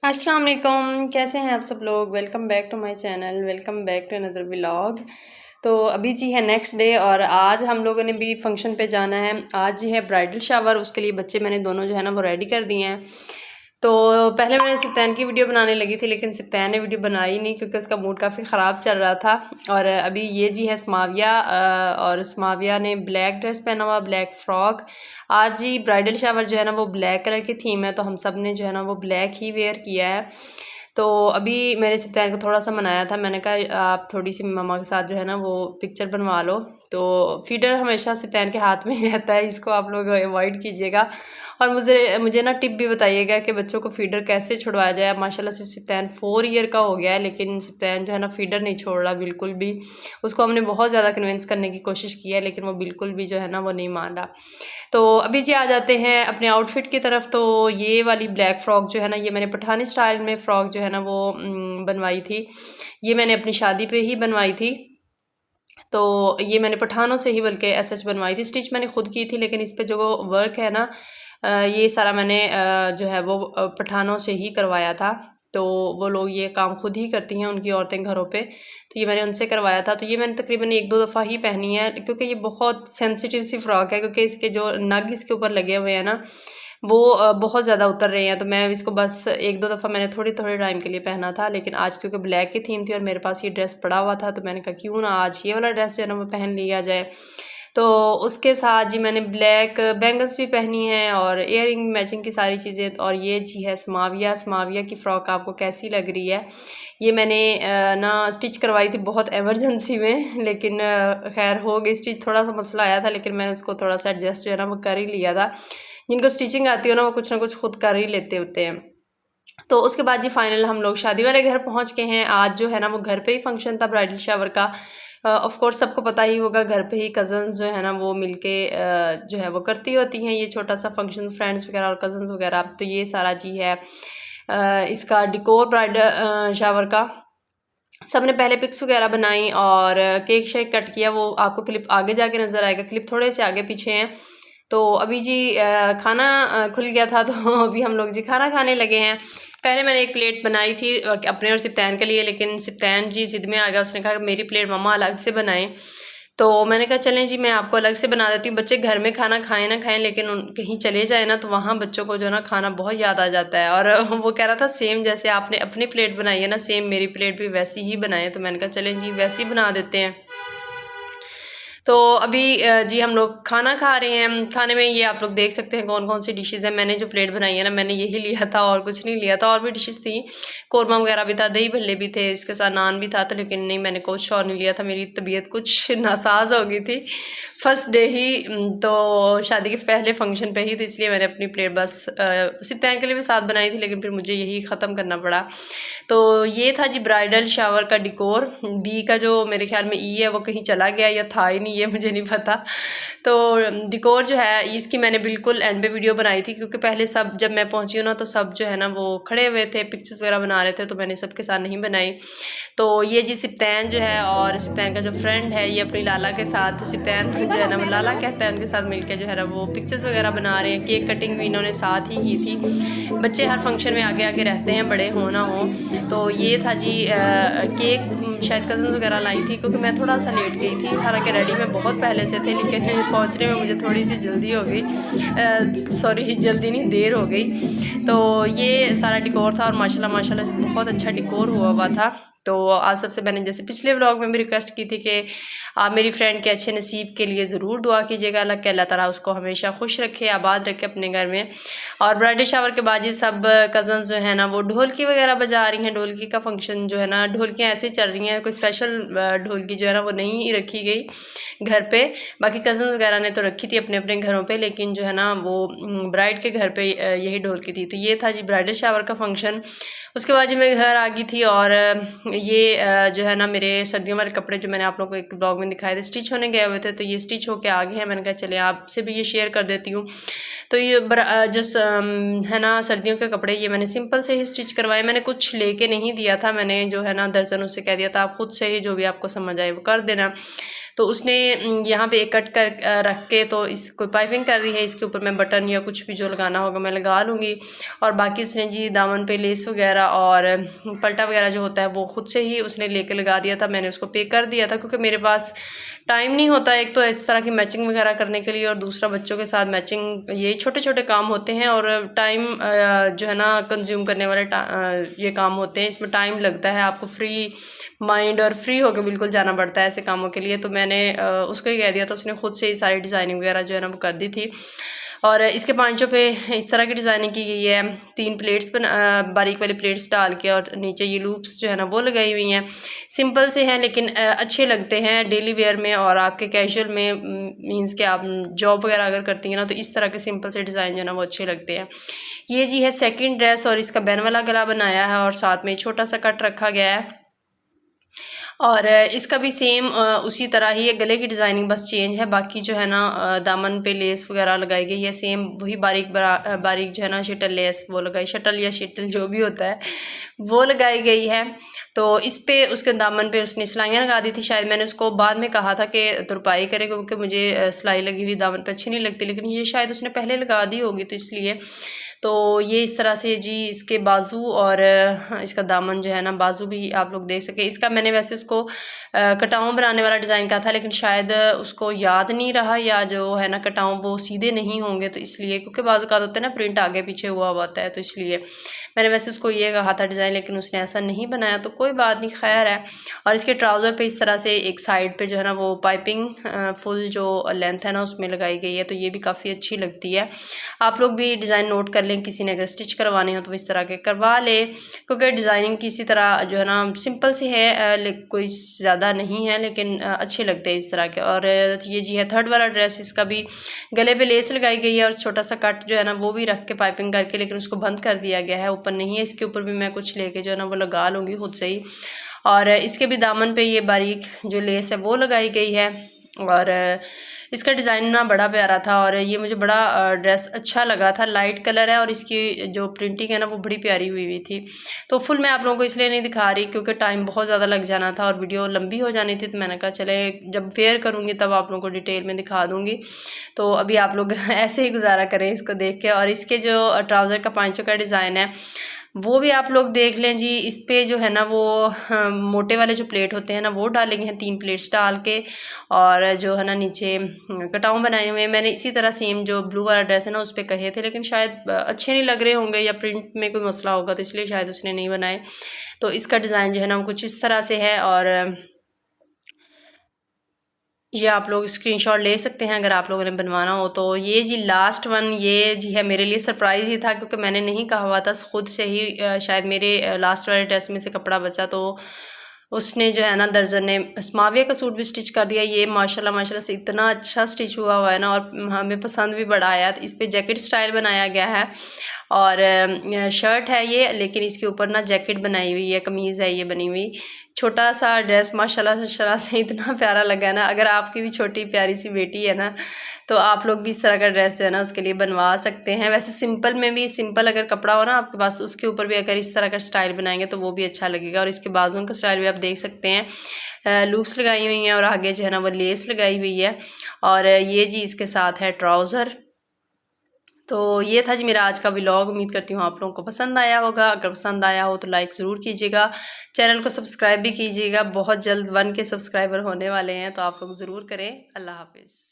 अस्सलाम वालेकुम, कैसे हैं आप सब लोग। Welcome back to my channel, welcome back to another vlog. तो अभी जी है नेक्स्ट डे और आज हम लोगों ने भी फंक्शन पे जाना है। आज जी है ब्राइडल शावर, उसके लिए बच्चे मैंने दोनों जो है ना वो रेडी कर दिए हैं। तो पहले मैंने सिप्तैन की वीडियो बनाने लगी थी, लेकिन सिप्तैन ने वीडियो बनाई नहीं क्योंकि उसका मूड काफ़ी ख़राब चल रहा था। और अभी ये जी है स्माविया, और स्माविया ने ब्लैक ड्रेस पहना हुआ, ब्लैक फ़्रॉक। आज जी ब्राइडल शावर जो है ना वो ब्लैक कलर की थीम है, तो हम सब ने जो है ना वो ब्लैक ही वेयर किया है। तो अभी मैंने सिप्तैन को थोड़ा सा मनाया था, मैंने कहा आप थोड़ी सी मम्मा के साथ जो है ना वो पिक्चर बनवा लो। तो फीडर हमेशा सिप्तैन के हाथ में ही रहता है, इसको आप लोग अवॉइड कीजिएगा। और मुझे मुझे ना टिप भी बताइएगा कि बच्चों को फीडर कैसे छुड़वाया जाए। माशाल्लाह से सिप्तैन 4 ईयर का हो गया है, लेकिन सिप्तैन जो है ना फीडर नहीं छोड़ रहा बिल्कुल भी। उसको हमने बहुत ज़्यादा कन्विंस करने की कोशिश की है, लेकिन वो बिल्कुल भी जो है ना वो नहीं मान रहा। तो अभी जी आ जाते हैं अपने आउटफिट की तरफ। तो ये वाली ब्लैक फ़्रॉक जो है ना, ये मैंने पठानी स्टाइल में फ़्रॉक जो है ना वो बनवाई थी। ये मैंने अपनी शादी पे ही बनवाई थी। तो ये मैंने पठानों से ही बल्कि एसएच बनवाई थी। स्टिच मैंने खुद की थी, लेकिन इस पे जो वर्क है ना, ये सारा मैंने जो है वो पठानों से ही करवाया था। तो वो लोग ये काम खुद ही करती हैं, उनकी औरतें घरों पे। तो ये मैंने उनसे करवाया था। तो ये मैंने तकरीबन 1-2 दफ़ा ही पहनी है, क्योंकि ये बहुत सेंसिटिव सी फ़्रॉक है, क्योंकि इसके जो नग इसके ऊपर लगे हुए हैं ना, वो बहुत ज़्यादा उतर रहे हैं। तो मैं इसको बस 1-2 दफ़ा मैंने थोड़े-थोड़े टाइम के लिए पहना था, लेकिन आज क्योंकि ब्लैक की थीम थी और मेरे पास ये ड्रेस पड़ा हुआ था, तो मैंने कहा क्यों ना आज ये वाला ड्रेस जो है ना वो पहन लिया जाए। तो उसके साथ जी मैंने ब्लैक बैंगल्स भी पहनी हैं और इयररिंग मैचिंग की सारी चीज़ें। और ये जी है स्माविया। स्माविया की फ़्रॉक आपको कैसी लग रही है? ये मैंने ना स्टिच करवाई थी बहुत इमरजेंसी में, लेकिन खैर हो गई स्टिच। थोड़ा सा मसला आया था, लेकिन मैंने उसको थोड़ा सा एडजस्ट जो है ना वो कर ही लिया था। जिनको स्टिचिंग आती हो ना, वो कुछ ना कुछ खुद कर ही लेते होते हैं। तो उसके बाद जी फाइनल हम लोग शादी वाले घर पहुंच गए हैं। आज जो है ना वो घर पे ही फंक्शन था ब्राइडल शावर का। ऑफ कोर्स सबको पता ही होगा, घर पे ही कज़न्स जो है ना वो मिलके जो है वो करती होती हैं ये छोटा सा फंक्शन, फ्रेंड्स वगैरह और कज़न्स वगैरह। तो ये सारा जी है इसका डिकोर ब्राइडल शावर का। सबने पहले पिक्स वगैरह बनाई और केक शेक कट किया। वो आपको क्लिप आगे जाके नज़र आएगा, क्लिप थोड़े से आगे पीछे हैं। तो अभी जी खाना खुल गया था, तो अभी हम लोग जी खाना खाने लगे हैं। पहले मैंने एक प्लेट बनाई थी अपने और सिप्तैन के लिए, लेकिन सिप्तैन जी ज़िद में आ गया। उसने कहा मेरी प्लेट मम्मा अलग से बनाएं। तो मैंने कहा चलें जी, मैं आपको अलग से बना देती हूँ। बच्चे घर में खाना खाएं ना खाएं, लेकिन कहीं चले जाए ना, तो वहाँ बच्चों को जो है ना खाना बहुत याद आ जाता है। और वो कह रहा था सेम जैसे आपने अपनी प्लेट बनाई है ना, सेम मेरी प्लेट भी वैसी ही बनाए। तो मैंने कहा चलें जी वैसी बना देते हैं। तो अभी जी हम लोग खाना खा रहे हैं। खाने में ये आप लोग देख सकते हैं कौन कौन सी डिशेज़ हैं। मैंने जो प्लेट बनाई है ना, मैंने यही लिया था और कुछ नहीं लिया था। और भी डिशेज़ थी, कौरमा वगैरह भी था, दही भल्ले भी थे, इसके साथ नान भी था। तो लेकिन नहीं, मैंने कुछ और नहीं लिया था, मेरी तबीयत कुछ नासाज हो गई थी फर्स्ट डे ही। तो शादी के पहले फंक्शन पे ही, तो इसलिए मैंने अपनी प्लेट बस सिप्तैन के लिए भी साथ बनाई थी, लेकिन फिर मुझे यही ख़त्म करना पड़ा। तो ये था जी ब्राइडल शावर का डिकोर। बी का जो मेरे ख्याल में ई है वो कहीं चला गया या था ही नहीं, ये मुझे नहीं पता। तो डिकोर जो है इसकी मैंने बिल्कुल एंड पे वीडियो बनाई थी, क्योंकि पहले सब जब मैं पहुंची हूँ ना, तो सब जो है ना वो खड़े हुए थे, पिक्चर्स वगैरह बना रहे थे, तो मैंने सबके साथ नहीं बनाई। तो ये जी सिप्तैन जो है और सिप्तैन का जो फ्रेंड है, ये अपनी लाला के साथ, सिप्तैन जो है ना वो लाला कहता है, उनके साथ मिलकर जो है ना वो पिक्चर्स वगैरह बना रहे हैं। केक कटिंग भी इन्होंने साथ ही की थी। बच्चे हर फंक्शन में आगे आगे रहते हैं, बड़े हो ना हो। तो ये था जी केक शायद कज़न्स वगैरह लाई थी, क्योंकि मैं थोड़ा सा लेट गई थी। हालांकि रेडी मैं बहुत पहले से थे, लेकिन पहुंचने में मुझे थोड़ी सी जल्दी हो गई। सॉरी, जल्दी नहीं, देर हो गई। तो ये सारा डिकोर था और माशाल्लाह माशाल्लाह से बहुत अच्छा डिकोर हुआ था। तो आज सबसे मैंने जैसे पिछले व्लॉग में भी रिक्वेस्ट की थी कि आप मेरी फ्रेंड के अच्छे नसीब के लिए ज़रूर दुआ कीजिएगा, अल्लाह ताला उसको हमेशा खुश रखे, आबाद रखे अपने घर में। और ब्राइडल शावर के बाद ये सब कज़न्स जो है ना वो ढोलकी वगैरह बजा रही हैं। ढोलकी का फंक्शन जो है ना, ढोलकियाँ ऐसे चल रही हैं, कोई स्पेशल ढोलकी जो है ना वो नहीं रखी गई घर पे। बाकी कज़न्स वगैरह ने तो रखी थी अपने अपने घरों पे, लेकिन जो है ना वो ब्राइड के घर पे यही ढोलकी थी। तो ये था जी ब्राइडल शावर का फंक्शन। उसके बाद जी मैं घर आ गई थी और ये जो है ना मेरे सर्दियों वाले कपड़े जो मैंने आप लोगों को एक ब्लॉग में दिखाए थे, स्टिच होने गए हुए थे, तो ये स्टिच होके आ गए हैं। मैंने कहा चले आपसे भी ये शेयर कर देती हूँ। तो ये जो है ना सर्दियों के कपड़े, ये मैंने सिंपल से ही स्टिच करवाए। मैंने कुछ लेके नहीं दिया था, मैंने जो है ना दर्जन उससे कह दिया था आप खुद से ही जो भी आपको समझ आए वो कर देना। तो उसने यहाँ पे एक कट कर रख के तो इसको पाइपिंग कर दी है। इसके ऊपर मैं बटन या कुछ भी जो लगाना होगा मैं लगा लूँगी। और बाकी उसने जी दामन पे लेस वगैरह और पल्टा वगैरह जो होता है वो खुद से ही उसने लेके लगा दिया था। मैंने उसको पे कर दिया था क्योंकि मेरे पास टाइम नहीं होता, एक तो इस तरह की मैचिंग वगैरह करने के लिए, और दूसरा बच्चों के साथ मैचिंग, ये छोटे छोटे काम होते हैं और टाइम जो है ना कंज्यूम करने वाले ये काम होते हैं। इसमें टाइम लगता है, आपको फ्री माइंड और फ्री होकर बिल्कुल जाना पड़ता है ऐसे कामों के लिए। तो मैंने उसको ही कह दिया था, उसने खुद से ही सारी डिज़ाइनिंग वगैरह जो है ना वो कर दी थी। और इसके पांचों पे इस तरह की डिज़ाइनिंग की गई है, 3 प्लेट्स बारीक वाली प्लेट्स डाल के, और नीचे ये लूप्स जो है ना वो लगाई हुई हैं। सिंपल से हैं लेकिन अच्छे लगते हैं डेली वेयर में, और आपके कैजुअल में मींस कि आप जॉब वगैरह अगर करती हैं ना तो इस तरह के सिंपल से डिज़ाइन जो है ना वो अच्छे लगते हैं। ये जी है सेकंड ड्रेस, और इसका बैन वाला गला बनाया है और साथ में छोटा सा कट रखा गया है। और इसका भी सेम उसी तरह ही है, गले की डिज़ाइनिंग बस चेंज है। बाकी जो है ना दामन पे लेस वगैरह लगाई गई है, सेम वही बारीक बारीक जो है ना शटल लेस वो लगाई, शटल या शटल जो भी होता है वो लगाई गई है। तो इस पे उसके दामन पे उसने सिलाइयाँ लगा दी थी। शायद मैंने उसको बाद में कहा था कि तुरपाई करे क्योंकि मुझे सिलाई लगी हुई दामन पे अच्छी नहीं लगती, लेकिन ये शायद उसने पहले लगा दी होगी तो इसलिए। तो ये इस तरह से जी इसके बाजू और इसका दामन जो है ना, बाजू भी आप लोग देख सके। इसका मैंने वैसे उसको कटाऊँ बनाने वाला डिज़ाइन कहा था, लेकिन शायद उसको याद नहीं रहा, या जो है ना कटाऊँ वो सीधे नहीं होंगे तो इसलिए, क्योंकि बाजू का होता है ना प्रिंट आगे पीछे हुआ होता है, तो इसलिए मैंने वैसे उसको ये कहा था डिज़ाइन, लेकिन उसने ऐसा नहीं बनाया तो कोई बात नहीं, खैर है। और इसके ट्राउज़र पे इस तरह से एक साइड पे जो है ना वो पाइपिंग फुल जो लेंथ है ना उसमें लगाई गई है, तो ये भी काफ़ी अच्छी लगती है। आप लोग भी डिज़ाइन नोट कर लें, किसी ने अगर स्टिच करवाने हो तो इस तरह के करवा ले, क्योंकि डिज़ाइनिंग किसी तरह जो है ना सिंपल सी है, कोई ज़्यादा नहीं है, लेकिन अच्छे लगते हैं इस तरह के। और ये जी है थर्ड वाला ड्रेस, इसका भी गले पे लेस लगाई गई है और छोटा सा कट जो है ना वो भी रख के पाइपिंग करके, लेकिन उसको बंद कर दिया गया है, ऊपर नहीं है। इसके ऊपर भी मैं कुछ लेके जो है ना वो लगा लूँगी खुद से ही। और इसके भी दामन पे ये बारीक जो लेस है वो लगाई गई है, और इसका डिज़ाइन ना बड़ा प्यारा था, और ये मुझे बड़ा ड्रेस अच्छा लगा था। लाइट कलर है और इसकी जो प्रिंटिंग है ना वो बड़ी प्यारी हुई हुई थी। तो फुल मैं आप लोगों को इसलिए नहीं दिखा रही क्योंकि टाइम बहुत ज़्यादा लग जाना था और वीडियो लंबी हो जानी थी, तो मैंने कहा चले जब वेयर करूँगी तब आप लोगों को डिटेल में दिखा दूँगी। तो अभी आप लोग ऐसे ही गुजारा करें इसको देख के। और इसके जो ट्राउज़र का पांचों का डिज़ाइन है वो भी आप लोग देख लें जी। इस पे जो है ना वो मोटे वाले जो प्लेट होते हैं ना वो डाले गए हैं, 3 प्लेट्स डाल के, और जो है ना नीचे कटाऊँ बनाए हुए हैं। मैंने इसी तरह सेम जो ब्लू वाला ड्रेस है ना उस पर कहे थे, लेकिन शायद अच्छे नहीं लग रहे होंगे या प्रिंट में कोई मसला होगा तो इसलिए शायद उसने नहीं बनाए। तो इसका डिज़ाइन जो है ना वो कुछ इस तरह से है, और ये आप लोग स्क्रीनशॉट ले सकते हैं अगर आप लोगों ने बनवाना हो तो। ये जी लास्ट वन, ये जी है मेरे लिए सरप्राइज़ ही था क्योंकि मैंने नहीं कहा हुआ था खुद से ही। शायद मेरे लास्ट वाले ड्रेस में से कपड़ा बचा तो उसने जो है ना दर्जन ने अस्माविया का सूट भी स्टिच कर दिया। ये माशाल्लाह माशाल्लाह से इतना अच्छा स्टिच हुआ हुआ है ना, और हमें पसंद भी बड़ा आया। इस पे जैकेट स्टाइल बनाया गया है, और शर्ट है ये, लेकिन इसके ऊपर ना जैकेट बनाई हुई है, कमीज़ है ये बनी हुई। छोटा सा ड्रेस माशाल्लाह माशाल्लाह से इतना प्यारा लगा है ना। अगर आपकी भी छोटी प्यारी सी बेटी है ना तो आप लोग भी इस तरह का ड्रेस जो है ना उसके लिए बनवा सकते हैं। वैसे सिंपल में भी, सिंपल अगर कपड़ा हो ना आपके पास उसके ऊपर भी अगर इस तरह का स्टाइल बनाएंगे तो वो भी अच्छा लगेगा। और इसके बाजुओं का स्टाइल भी आप देख सकते हैं, लूप्स लगाई हुई हैं और आगे जो है ना वो लेस लगाई हुई है। और ये जी इसके साथ है ट्राउज़र। तो ये था जी मेरा आज का व्लॉग। उम्मीद करती हूँ आप लोगों को पसंद आया होगा। अगर पसंद आया हो तो लाइक ज़रूर कीजिएगा, चैनल को सब्सक्राइब भी कीजिएगा। बहुत जल्द 1 के सब्सक्राइबर होने वाले हैं तो आप लोग ज़रूर करें। अल्लाह हाफिज़।